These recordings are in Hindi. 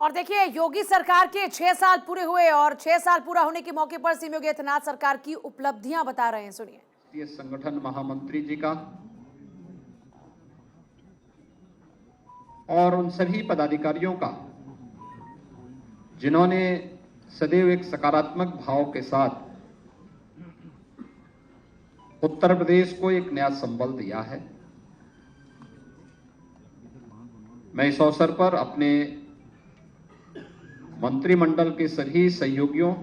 और देखिए, योगी सरकार के 6 साल पूरे हुए और 6 साल पूरा होने के मौके पर सीएम योगी आदित्यनाथ सरकार की उपलब्धियां बता रहे हैं। सुनिए। ये संगठन महामंत्री जी का और उन सभी पदाधिकारियों का जिन्होंने सदैव एक सकारात्मक भाव के साथ उत्तर प्रदेश को एक नया संबल दिया है। मैं इस अवसर पर अपने मंत्रिमंडल के सभी सहयोगियों,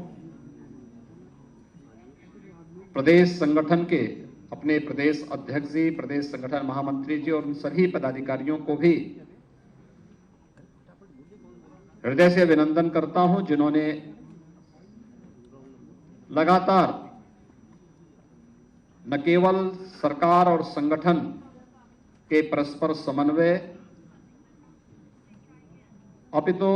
प्रदेश संगठन के अपने प्रदेश अध्यक्ष जी, प्रदेश संगठन महामंत्री जी और उन सभी पदाधिकारियों को भी हृदय से अभिनंदन करता हूं, जिन्होंने लगातार न केवल सरकार और संगठन के परस्पर समन्वय अपितु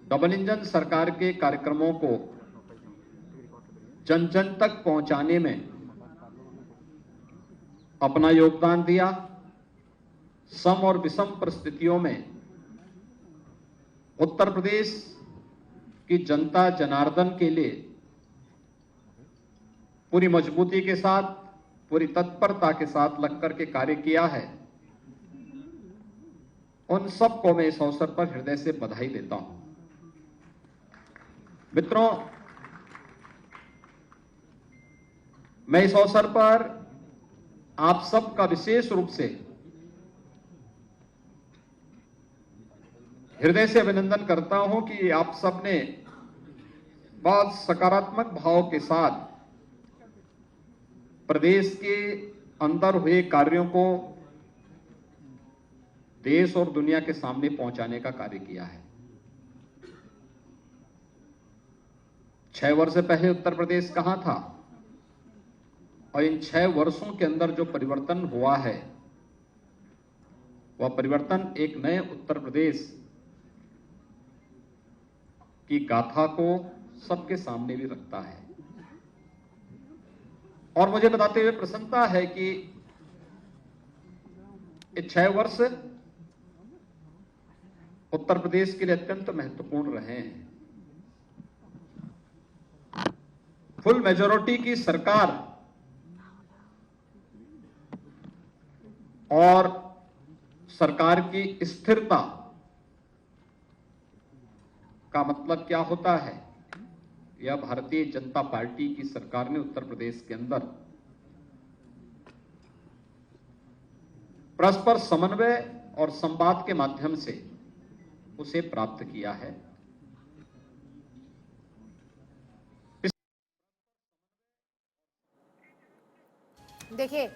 डबल इंजन सरकार के कार्यक्रमों को जन जन तक पहुंचाने में अपना योगदान दिया। सम और विषम परिस्थितियों में उत्तर प्रदेश की जनता जनार्दन के लिए पूरी मजबूती के साथ, पूरी तत्परता के साथ लगकर के कार्य किया है। उन सबको मैं इस अवसर पर हृदय से बधाई देता हूं। मित्रों, मैं इस अवसर पर आप सबका विशेष रूप से हृदय से अभिनंदन करता हूं कि आप सबने बहुत सकारात्मक भाव के साथ प्रदेश के अंदर हुए कार्यों को देश और दुनिया के सामने पहुंचाने का कार्य किया है। 6 वर्ष पहले उत्तर प्रदेश कहां था और इन 6 वर्षों के अंदर जो परिवर्तन हुआ है, वह परिवर्तन एक नए उत्तर प्रदेश की गाथा को सबके सामने भी रखता है। और मुझे बताते हुए प्रसन्नता है कि ये 6 वर्ष उत्तर प्रदेश के लिए अत्यंत महत्वपूर्ण रहे हैं। फुल मेजॉरिटी की सरकार और सरकार की स्थिरता का मतलब क्या होता है? यह भारतीय जनता पार्टी की सरकार ने उत्तर प्रदेश के अंदर परस्पर समन्वय और संवाद के माध्यम से उसे प्राप्त किया है। देखिए,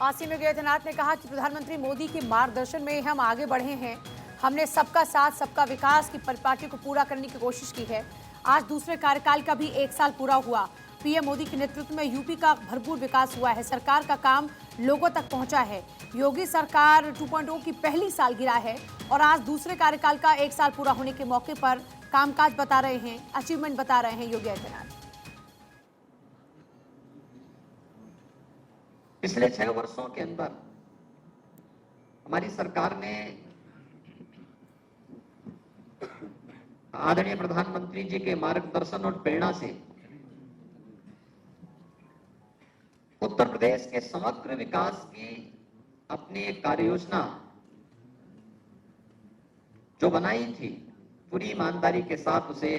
सीएम योगी आदित्यनाथ ने कहा कि प्रधानमंत्री मोदी के मार्गदर्शन में हम आगे बढ़े हैं। हमने सबका साथ सबका विकास की परिपाटी को पूरा करने की कोशिश की है। आज दूसरे कार्यकाल का भी 1 साल पूरा हुआ। पीएम मोदी के नेतृत्व में यूपी का भरपूर विकास हुआ है। सरकार का काम लोगों तक पहुंचा है। योगी सरकार 2.0 की पहली सालगिरह है और आज दूसरे कार्यकाल का 1 साल पूरा होने के मौके पर कामकाज बता रहे हैं, अचीवमेंट बता रहे हैं योगी आदित्यनाथ। पिछले 6 वर्षों के अंदर हमारी सरकार ने आदरणीय प्रधानमंत्री जी के मार्गदर्शन और प्रेरणा से उत्तर प्रदेश के समग्र विकास की अपनी एक कार्य योजना जो बनाई थी, पूरी ईमानदारी के साथ उसे।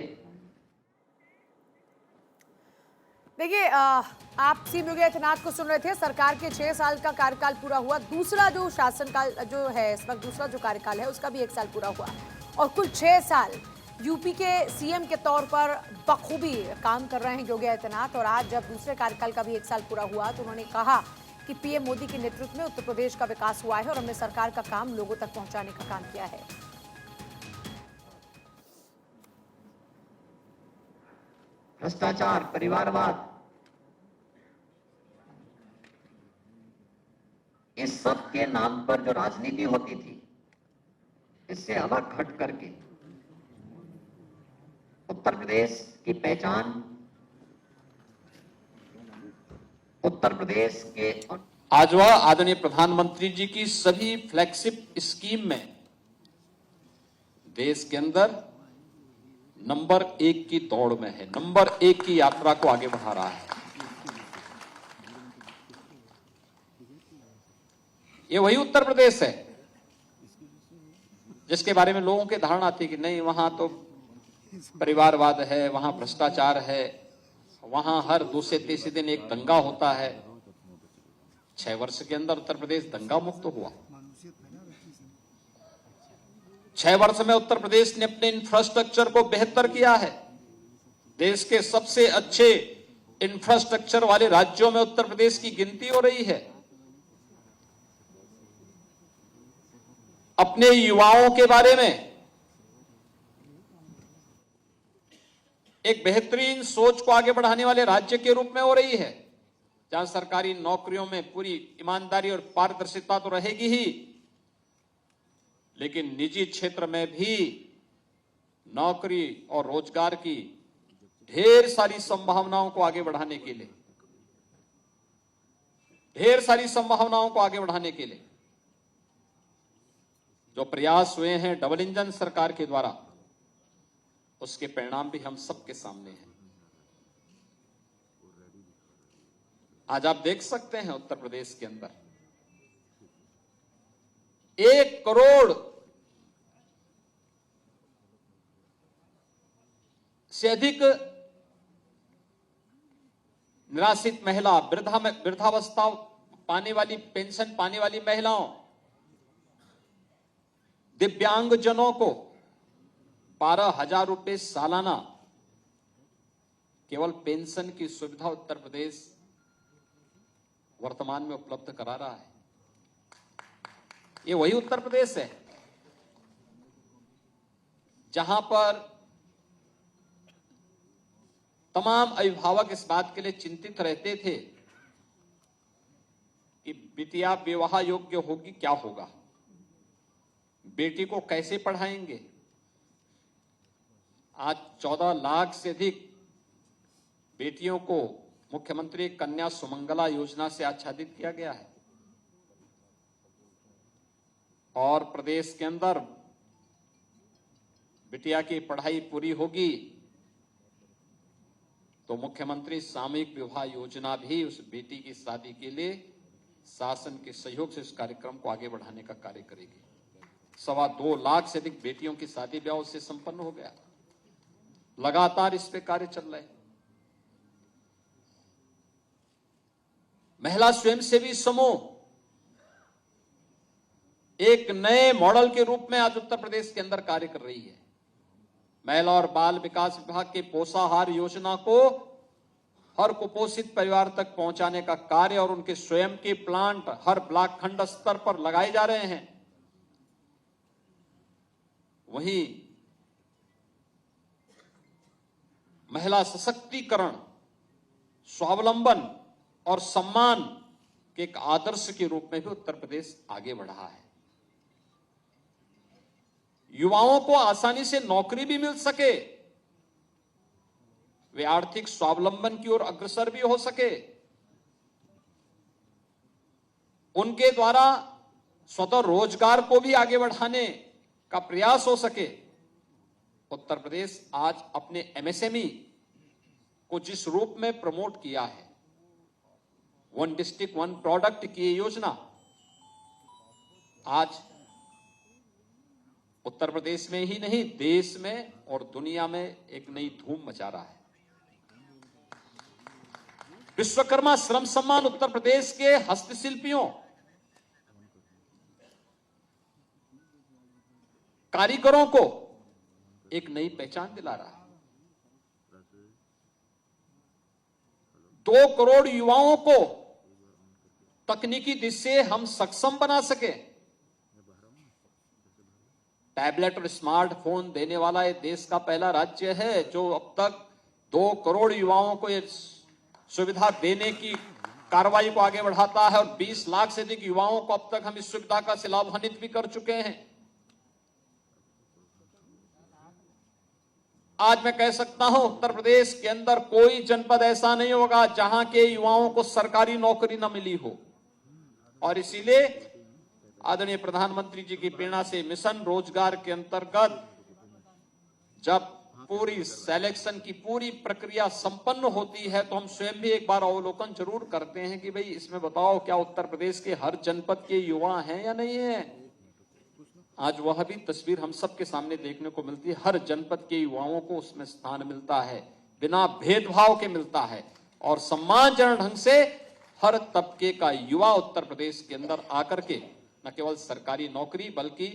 देखिए, आप सीएम योगी आदित्यनाथ को सुन रहे थे। सरकार के 6 साल का कार्यकाल पूरा हुआ। दूसरा जो शासनकाल जो है, इस वक्त दूसरा जो कार्यकाल है, उसका भी 1 साल पूरा हुआ और कुल 6 साल यूपी के सीएम के तौर पर बखूबी काम कर रहे हैं योगी आदित्यनाथ। और आज जब दूसरे कार्यकाल का भी 1 साल पूरा हुआ तो उन्होंने कहा कि पीएम मोदी के नेतृत्व में उत्तर प्रदेश का विकास हुआ है और हमने सरकार का काम लोगों तक पहुंचाने का काम किया है। भ्रष्टाचार, परिवारवाद, इस सब के नाम पर जो राजनीति होती थी, इससे अलग हट करके उत्तर प्रदेश की पहचान, उत्तर प्रदेश के आज वह आदरणीय प्रधानमंत्री जी की सभी फ्लैगशिप स्कीम में देश के अंदर नंबर 1 की दौड़ में है, नंबर 1 की यात्रा को आगे बढ़ा रहा है। ये वही उत्तर प्रदेश है जिसके बारे में लोगों की धारणा थी कि नहीं, वहां तो परिवारवाद है, वहां भ्रष्टाचार है, वहां हर दूसरे तीसरे दिन एक दंगा होता है। 6 वर्ष के अंदर उत्तर प्रदेश दंगा मुक्त हुआ। 6 वर्ष में उत्तर प्रदेश ने अपने इंफ्रास्ट्रक्चर को बेहतर किया है। देश के सबसे अच्छे इंफ्रास्ट्रक्चर वाले राज्यों में उत्तर प्रदेश की गिनती हो रही है। अपने युवाओं के बारे में एक बेहतरीन सोच को आगे बढ़ाने वाले राज्य के रूप में हो रही है, जहां सरकारी नौकरियों में पूरी ईमानदारी और पारदर्शिता तो रहेगी ही, लेकिन निजी क्षेत्र में भी नौकरी और रोजगार की ढेर सारी संभावनाओं को आगे बढ़ाने के लिए, जो प्रयास हुए हैं डबल इंजन सरकार के द्वारा, उसके परिणाम भी हम सबके सामने हैं। आज आप देख सकते हैं उत्तर प्रदेश के अंदर 1 करोड़ से अधिक निराश्रित महिला, वृद्धावस्था पाने वाली, पेंशन पाने वाली महिलाओं, दिव्यांगजनों को 12,000 रुपए सालाना केवल पेंशन की सुविधा उत्तर प्रदेश वर्तमान में उपलब्ध करा रहा है। ये वही उत्तर प्रदेश है जहां पर तमाम अभिभावक इस बात के लिए चिंतित रहते थे कि बिटिया विवाह योग्य होगी, क्या होगा, बेटी को कैसे पढ़ाएंगे। आज 14 लाख से अधिक बेटियों को मुख्यमंत्री कन्या सुमंगला योजना से आच्छादित किया गया है और प्रदेश के अंदर बिटिया की पढ़ाई पूरी होगी तो मुख्यमंत्री सामूहिक विवाह योजना भी उस बेटी की शादी के लिए शासन के सहयोग से इस कार्यक्रम को आगे बढ़ाने का कार्य करेगी। 2.25 लाख से अधिक बेटियों की शादी ब्याह उससे संपन्न हो गया। लगातार इस पे कार्य चल रहे हैं। महिला स्वयंसेवी समूह एक नए मॉडल के रूप में आज उत्तर प्रदेश के अंदर कार्य कर रही है। महिला और बाल विकास विभाग के पोषाहार योजना को हर कुपोषित परिवार तक पहुंचाने का कार्य और उनके स्वयं के प्लांट हर ब्लॉक खंड स्तर पर लगाए जा रहे हैं। वहीं महिला सशक्तिकरण, स्वावलंबन और सम्मान के एक आदर्श के रूप में भी उत्तर प्रदेश आगे बढ़ा है। युवाओं को आसानी से नौकरी भी मिल सके, वे आर्थिक स्वावलंबन की ओर अग्रसर भी हो सके, उनके द्वारा स्वतः रोजगार को भी आगे बढ़ाने का प्रयास हो सके। उत्तर प्रदेश आज अपने एमएसएमई को जिस रूप में प्रमोट किया है, 1 डिस्ट्रिक्ट 1 प्रोडक्ट की योजना आज उत्तर प्रदेश में ही नहीं, देश में और दुनिया में एक नई धूम मचा रहा है। विश्वकर्मा श्रम सम्मान उत्तर प्रदेश के हस्तशिल्पियों, कारीगरों को एक नई पहचान दिला रहा है। 2 करोड़ युवाओं को तकनीकी दृष्टि से हम सक्षम बना सके। टैबलेट और स्मार्टफोन देने वाला ये देश का पहला राज्य है जो अब तक 2 करोड़ युवाओं को ये सुविधा देने की कार्रवाई को आगे बढ़ाता है और 20 लाख से अधिक युवाओं को अब तक हम इस सुविधा का से लाभान्वित भी कर चुके हैं। आज मैं कह सकता हूं उत्तर प्रदेश के अंदर कोई जनपद ऐसा नहीं होगा जहां के युवाओं को सरकारी नौकरी न मिली हो और इसीलिए आदरणीय प्रधानमंत्री जी की प्रेरणा से मिशन रोजगार के अंतर्गत जब पूरी सिलेक्शन की पूरी प्रक्रिया संपन्न होती है तो हम स्वयं भी एक बार अवलोकन जरूर करते हैं कि भाई इसमें बताओ क्या उत्तर प्रदेश के हर जनपद के युवा हैं या नहीं है। आज वह भी तस्वीर हम सबके सामने देखने को मिलती है। हर जनपद के युवाओं को उसमें स्थान मिलता है, बिना भेदभाव के मिलता है, और सम्मानजनक ढंग से हर तबके का युवा उत्तर प्रदेश के अंदर आकर के न केवल सरकारी नौकरी बल्कि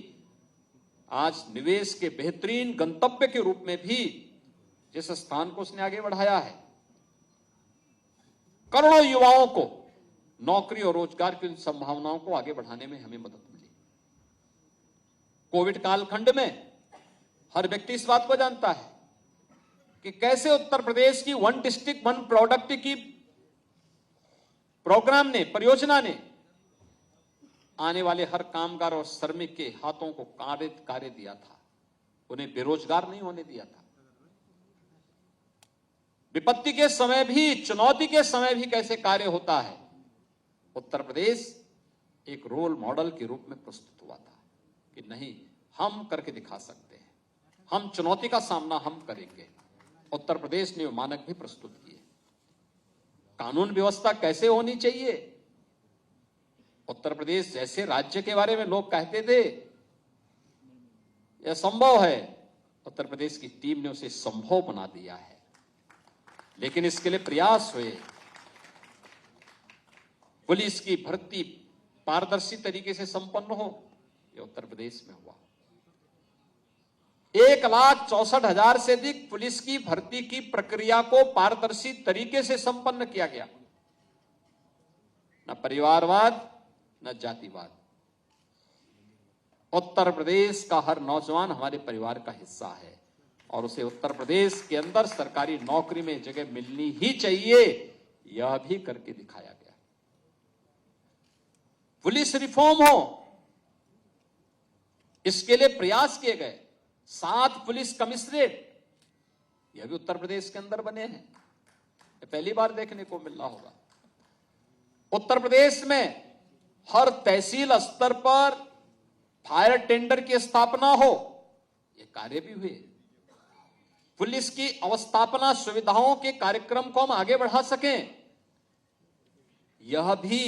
आज निवेश के बेहतरीन गंतव्य के रूप में भी जिस स्थान को उसने आगे बढ़ाया है, करोड़ों युवाओं को नौकरी और रोजगार की संभावनाओं को आगे बढ़ाने में हमें मदद मिली। कोविड कालखंड में हर व्यक्ति इस बात को जानता है कि कैसे उत्तर प्रदेश की वन डिस्ट्रिक्ट वन प्रोडक्ट की प्रोग्राम ने, परियोजना ने आने वाले हर कामगार और श्रमिक के हाथों को कार्य दिया था, उन्हें बेरोजगार नहीं होने दिया था। विपत्ति के समय भी, चुनौती के समय भी कैसे कार्य होता है, उत्तर प्रदेश एक रोल मॉडल के रूप में प्रस्तुत हुआ था कि नहीं, हम करके दिखा सकते हैं, हम चुनौती का सामना हम करेंगे। उत्तर प्रदेश ने मानक भी प्रस्तुत किए। कानून व्यवस्था कैसे होनी चाहिए, उत्तर प्रदेश जैसे राज्य के बारे में लोग कहते थे यह संभव है, उत्तर प्रदेश की टीम ने उसे संभव बना दिया है। लेकिन इसके लिए प्रयास हुए। पुलिस की भर्ती पारदर्शी तरीके से संपन्न हो, यह उत्तर प्रदेश में हुआ। 1,64,000 से अधिक पुलिस की भर्ती की प्रक्रिया को पारदर्शी तरीके से संपन्न किया गया। न परिवारवाद न जातिवाद। उत्तर प्रदेश का हर नौजवान हमारे परिवार का हिस्सा है और उसे उत्तर प्रदेश के अंदर सरकारी नौकरी में जगह मिलनी ही चाहिए, यह भी करके दिखाया गया। पुलिस रिफॉर्म हो, इसके लिए प्रयास किए गए। 7 पुलिस कमिश्नरेट यह भी उत्तर प्रदेश के अंदर बने हैं, पहली बार देखने को मिल रहा होगा। उत्तर प्रदेश में हर तहसील स्तर पर फायर टेंडर की स्थापना हो, यह कार्य भी हुए। पुलिस की अवस्थापना सुविधाओं के कार्यक्रम को हम आगे बढ़ा सकें, यह भी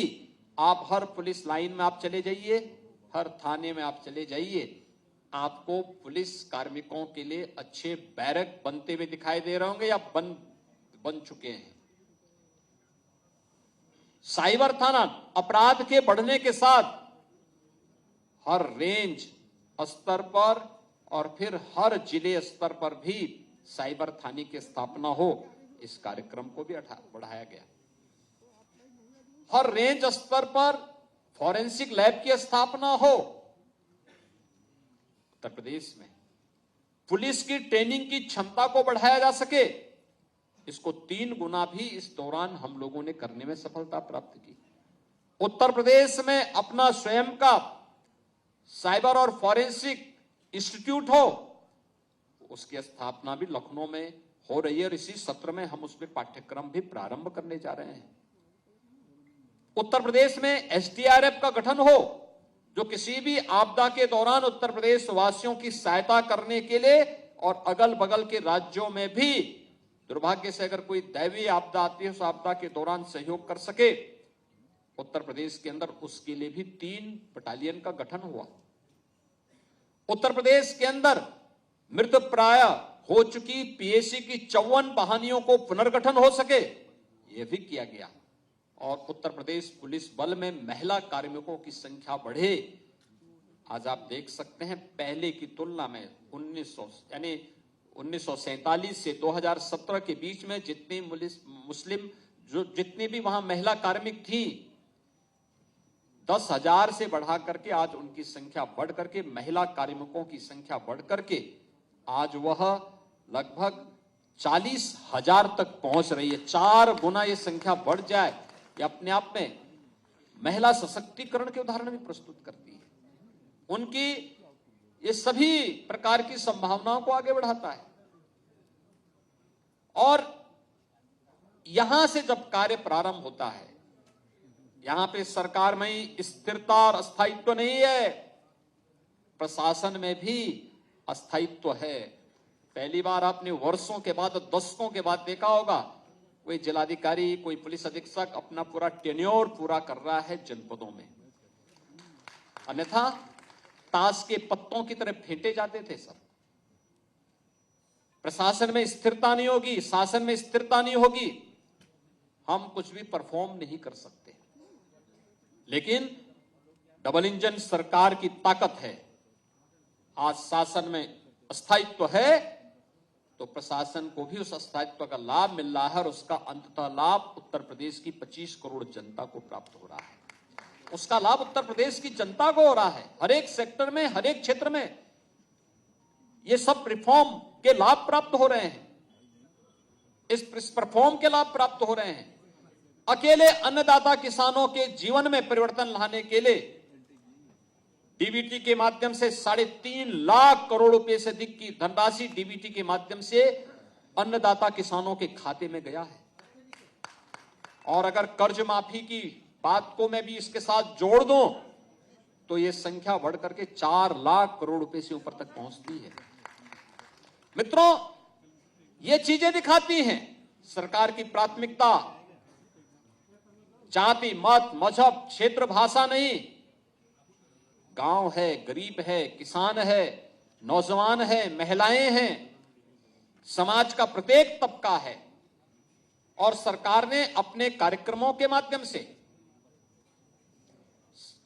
आप हर पुलिस लाइन में आप चले जाइए, हर थाने में आप चले जाइए, आपको पुलिस कार्मिकों के लिए अच्छे बैरक बनते हुए दिखाई दे रहे होंगे या बन चुके हैं। साइबर थाना, अपराध के बढ़ने के साथ हर रेंज स्तर पर और फिर हर जिले स्तर पर भी साइबर थाने की स्थापना हो, इस कार्यक्रम को भी बढ़ाया गया। हर रेंज स्तर पर फॉरेंसिक लैब की स्थापना हो। उत्तर प्रदेश में पुलिस की ट्रेनिंग की क्षमता को बढ़ाया जा सके, इसको 3 गुना भी इस दौरान हम लोगों ने करने में सफलता प्राप्त की। उत्तर प्रदेश में अपना स्वयं का साइबर और फॉरेंसिक इंस्टीट्यूट हो, उसकी स्थापना भी लखनऊ में हो रही है और इसी सत्र में हम उसमें पाठ्यक्रम भी प्रारंभ करने जा रहे हैं। उत्तर प्रदेश में एसडीआरएफ का गठन हो, जो किसी भी आपदा के दौरान उत्तर प्रदेश वासियों की सहायता करने के लिए और अगल बगल के राज्यों में भी दुर्भाग्य से अगर कोई दैवीय आपदा आती है, उस आपदा के दौरान सहयोग कर सके। उत्तर प्रदेश के अंदर उसके लिए भी 3 बटालियन का गठन हुआ। उत्तर प्रदेश के अंदर मृत प्राय हो चुकी पीएसी की 54 वाहिनियों को पुनर्गठन हो सके, यह भी किया गया। और उत्तर प्रदेश पुलिस बल में महिला कार्मिकों की संख्या बढ़े। आज आप देख सकते हैं पहले की तुलना में 1947 से 2017 के बीच में जितनी मुस्लिम जितनी भी वहां महिला कार्मिक थी, 10,000 से बढ़ा करके आज उनकी संख्या बढ़ करके महिला कार्मिकों की संख्या बढ़ करके आज वह लगभग 40,000 तक पहुंच रही है। 4 गुना ये संख्या बढ़ जाए, ये अपने आप में महिला सशक्तिकरण के उदाहरण भी प्रस्तुत करती है। उनकी ये सभी प्रकार की संभावनाओं को आगे बढ़ाता है। और यहां से जब कार्य प्रारंभ होता है, यहां पे सरकार में स्थिरता और स्थायित्व नहीं है, प्रशासन में भी अस्थायित्व है। पहली बार आपने वर्षों के बाद, दशकों के बाद देखा होगा कोई जिलाधिकारी, कोई पुलिस अधीक्षक अपना पूरा टेन्योर पूरा कर रहा है जनपदों में। अन्यथा ताश के पत्तों की तरह फेंटे जाते थे सब। प्रशासन में स्थिरता नहीं होगी, शासन में स्थिरता नहीं होगी, हम कुछ भी परफॉर्म नहीं कर सकते। लेकिन डबल इंजन सरकार की ताकत है। आज शासन में स्थायित्व है तो प्रशासन को भी उस स्थायित्व का लाभ मिल रहा है और उसका अंततः लाभ उत्तर प्रदेश की 25 करोड़ जनता को प्राप्त हो रहा है। उसका लाभ उत्तर प्रदेश की जनता को हो रहा है। हर एक सेक्टर में, हर एक क्षेत्र में ये सब रिफॉर्म के लाभ प्राप्त हो रहे हैं, इस परफॉर्म के लाभ प्राप्त हो रहे हैं। अकेले अन्नदाता किसानों के जीवन में परिवर्तन लाने के लिए डीबीटी के माध्यम से 3.5 लाख करोड़ रुपए से अधिक की धनराशि डीबीटी के माध्यम से अन्नदाता किसानों के खाते में गया है। और अगर कर्ज माफी की बात को मैं भी इसके साथ जोड़ दूं तो यह संख्या बढ़कर के 4 लाख करोड़ रुपए से ऊपर तक पहुंचती है। मित्रों, ये चीजें दिखाती हैं सरकार की प्राथमिकता जाति, मत, मजहब, क्षेत्र, भाषा नहीं। गांव है, गरीब है, किसान है, नौजवान है, महिलाएं हैं, समाज का प्रत्येक तबका है। और सरकार ने अपने कार्यक्रमों के माध्यम से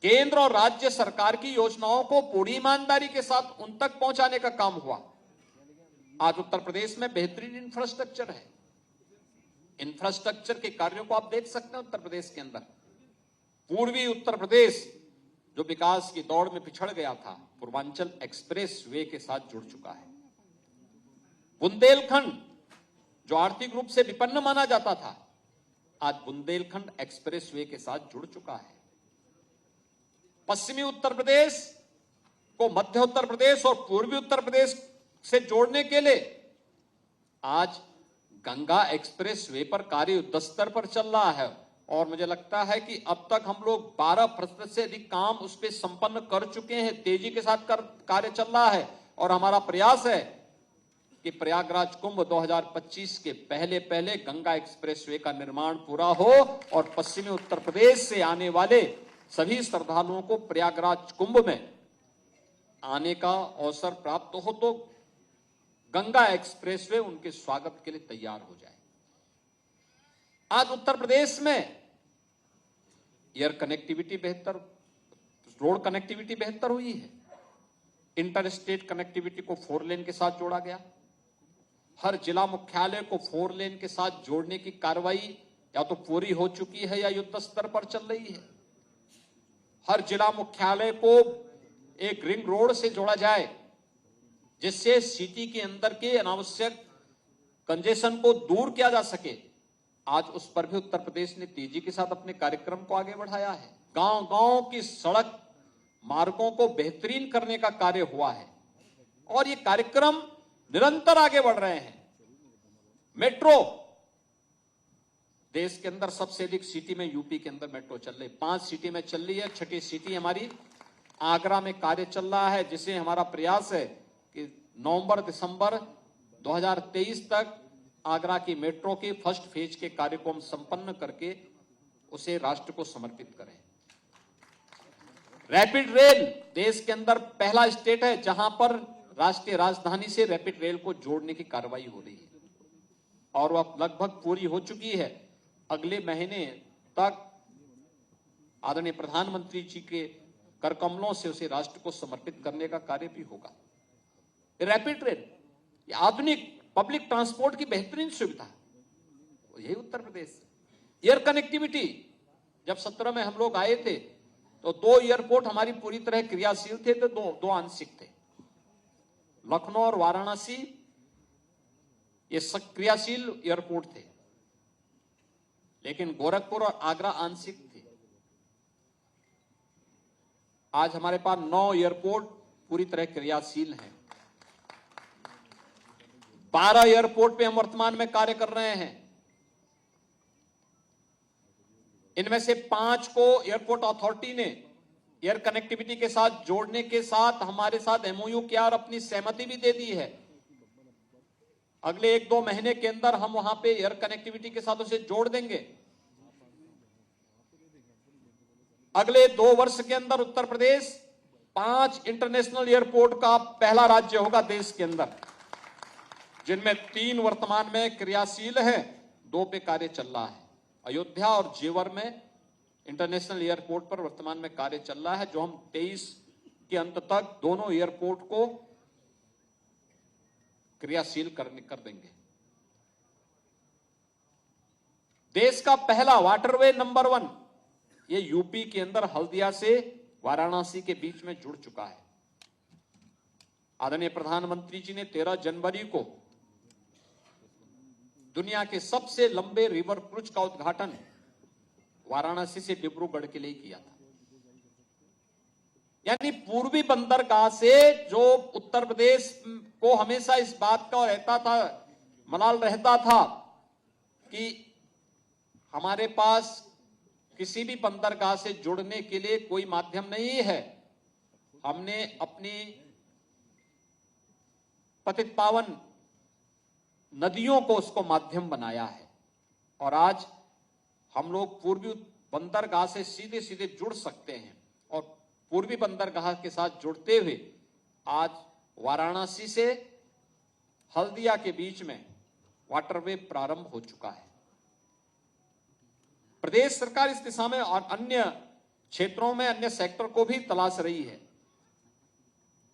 केंद्र और राज्य सरकार की योजनाओं को पूरी ईमानदारी के साथ उन तक पहुंचाने का काम हुआ। आज उत्तर प्रदेश में बेहतरीन इंफ्रास्ट्रक्चर है। इंफ्रास्ट्रक्चर के कार्यों को आप देख सकते हैं उत्तर प्रदेश के अंदर। पूर्वी उत्तर प्रदेश जो विकास की दौड़ में पिछड़ गया था, पूर्वांचल एक्सप्रेस वे के साथ जुड़ चुका है। बुंदेलखंड जो आर्थिक रूप से विपन्न माना जाता था, आज बुंदेलखंड एक्सप्रेस वे के साथ जुड़ चुका है। पश्चिमी उत्तर प्रदेश को मध्य उत्तर प्रदेश और पूर्वी उत्तर प्रदेश से जोड़ने के लिए आज गंगा एक्सप्रेस वे पर कार्य युद्ध स्तर पर चल रहा है। और मुझे लगता है कि अब तक हम लोग 12% से अधिक काम उस पर संपन्न कर चुके हैं। तेजी के साथ कार्य चल रहा है और हमारा प्रयास है कि प्रयागराज कुंभ 2025 के पहले पहले गंगा एक्सप्रेस वे का निर्माण पूरा हो और पश्चिमी उत्तर प्रदेश से आने वाले सभी श्रद्धालुओं को प्रयागराज कुंभ में आने का अवसर प्राप्त हो तो गंगा एक्सप्रेसवे उनके स्वागत के लिए तैयार हो जाए। आज उत्तर प्रदेश में एयर कनेक्टिविटी बेहतर, रोड कनेक्टिविटी बेहतर हुई है। इंटर स्टेट कनेक्टिविटी को 4 लेन के साथ जोड़ा गया। हर जिला मुख्यालय को 4 लेन के साथ जोड़ने की कार्रवाई या तो पूरी हो चुकी है या युद्ध स्तर पर चल रही है। हर जिला मुख्यालय को एक रिंग रोड से जोड़ा जाए जिससे सिटी के अंदर के अनावश्यक कंजेशन को दूर किया जा सके। आज उस पर भी उत्तर प्रदेश ने तेजी के साथ अपने कार्यक्रम को आगे बढ़ाया है। गांव गांव की सड़क मार्गों को बेहतरीन करने का कार्य हुआ है और ये कार्यक्रम निरंतर आगे बढ़ रहे हैं। मेट्रो देश के अंदर सबसे अधिक सिटी में यूपी के अंदर मेट्रो चल रही, 5 सिटी में चल रही है। 6ठी सिटी हमारी आगरा में कार्य चल रहा है, जिसे हमारा प्रयास है कि नवंबर दिसंबर 2023 तक आगरा की मेट्रो के फर्स्ट फेज के कार्य को हम संपन्न करके उसे राष्ट्र को समर्पित करें। रैपिड रेल देश के अंदर पहला स्टेट है जहां पर राष्ट्रीय राजधानी से रैपिड रेल को जोड़ने की कार्रवाई हो रही है और वह लगभग पूरी हो चुकी है। अगले महीने तक आदरणीय प्रधानमंत्री जी के कर कमलों से उसे राष्ट्र को समर्पित करने का कार्य भी होगा। रैपिड रेल आधुनिक पब्लिक ट्रांसपोर्ट की बेहतरीन सुविधा, यही उत्तर प्रदेश। एयर कनेक्टिविटी, जब 17 में हम लोग आए थे तो 2 एयरपोर्ट हमारी पूरी तरह क्रियाशील थे, तो दो आंशिक थे। लखनऊ और वाराणसी ये क्रियाशील एयरपोर्ट थे, लेकिन गोरखपुर और आगरा आंशिक थे। आज हमारे पास 9 एयरपोर्ट पूरी तरह क्रियाशील हैं। 12 एयरपोर्ट पे हम वर्तमान में कार्य कर रहे हैं। इनमें से 5 को एयरपोर्ट अथॉरिटी ने एयर कनेक्टिविटी के साथ जोड़ने के साथ हमारे साथ एमओयू किया और अपनी सहमति भी दे दी है। अगले 1-2 महीने के अंदर हम वहां पे एयर कनेक्टिविटी के साथ उसे जोड़ देंगे। अगले 2 वर्ष के अंदर उत्तर प्रदेश 5 इंटरनेशनल एयरपोर्ट का पहला राज्य होगा देश के अंदर, जिनमें 3 वर्तमान में क्रियाशील है, 2 पे कार्य चल रहा है। अयोध्या और जेवर में इंटरनेशनल एयरपोर्ट पर वर्तमान में कार्य चल रहा है, जो हम 23 के अंत तक दोनों एयरपोर्ट को क्रियाशील कर देंगे। देश का पहला वाटरवे नंबर 1 ये यूपी के अंदर हल्दिया से वाराणसी के बीच में जुड़ चुका है। आदरणीय प्रधानमंत्री जी ने 13 जनवरी को दुनिया के सबसे लंबे रिवर क्रूज का उद्घाटन वाराणसी से डिब्रूगढ़ के लिए किया था। यानी पूर्वी बंदरगाह से जो उत्तर प्रदेश को हमेशा इस बात का रहता था, मलाल रहता था कि हमारे पास किसी भी बंदरगाह से जुड़ने के लिए कोई माध्यम नहीं है, हमने अपनी पतित पावन नदियों को उसको माध्यम बनाया है और आज हम लोग पूर्वी बंदरगाह से सीधे सीधे जुड़ सकते हैं। और पूर्वी बंदरगाह के साथ जुड़ते हुए आज वाराणसी से हल्दिया के बीच में वाटरवे प्रारंभ हो चुका है। प्रदेश सरकार इस दिशा में और अन्य क्षेत्रों में अन्य सेक्टर को भी तलाश रही है,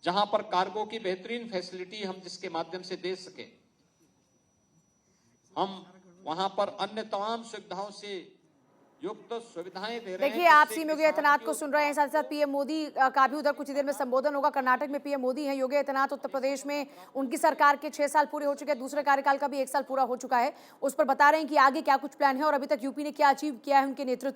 जहां पर कार्गो की बेहतरीन फैसिलिटी हम जिसके माध्यम से दे सके, हम वहां पर अन्य तमाम सुविधाओं से युक्त सुविधाएं दे रहे हैं। देखिए, आप सीएम योगी आदित्यनाथ को सुन रहे हैं, साथ साथ पीएम मोदी का भी उधर कुछ ही देर में संबोधन होगा। कर्नाटक में पीएम मोदी हैं, योगी आदित्यनाथ उत्तर प्रदेश में उनकी सरकार के 6 साल पूरे हो चुके हैं, दूसरे कार्यकाल का भी 1 साल पूरा हो चुका है। उस पर बता रहे हैं कि आगे क्या कुछ प्लान है और अभी तक यूपी ने क्या अचीव किया है उनके नेतृत्व में।